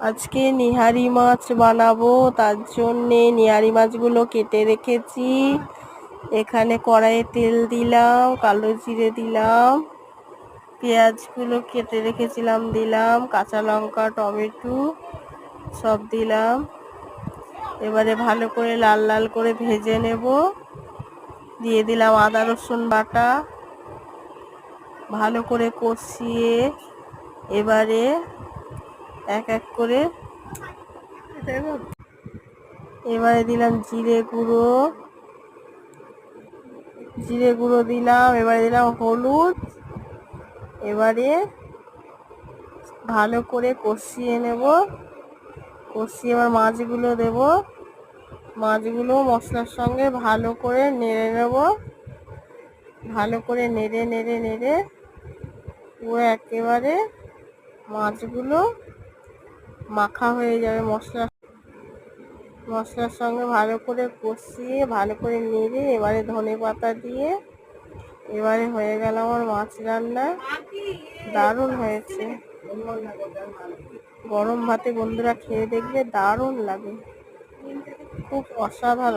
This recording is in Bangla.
আজকে নিহারি মাছ বানাবো, তার জন্যে নিহারি মাছগুলো কেটে রেখেছি। এখানে কড়াইয়ে তেল দিলাম, কালো জিরে দিলাম, পেঁয়াজগুলো কেটে রেখেছিলাম দিলাম, কাঁচা লঙ্কা টমেটো সব দিলাম। এবারে ভালো করে লাল লাল করে ভেজে নেব। দিয়ে দিলাম আদা রসুন বাটা, ভালো করে কষিয়ে এবারে এক এক করে এবারে দিলাম জিরে গুঁড়ো দিলাম, এবারে দিলাম হলুদ। এবারে ভালো করে কষিয়ে নেব। কষিয়ে এবার মাছগুলো দেব, মাছগুলো মশলার সঙ্গে ভালো করে নেড়ে নেব। ভালো করে নেড়ে পুরো একেবারে মাছগুলো মাখা হয়ে যাবে মশলার সঙ্গে। ভালো করে কষিয়ে ভালো করে নেড়ে এবারে ধনে পাতা দিয়ে এবারে হয়ে গেল আমার মাছ রান্না। দারুণ হয়েছে। গরম ভাতে বন্ধুরা খেয়ে দেখবে, দারুণ লাগে, খুব অসাধারণ।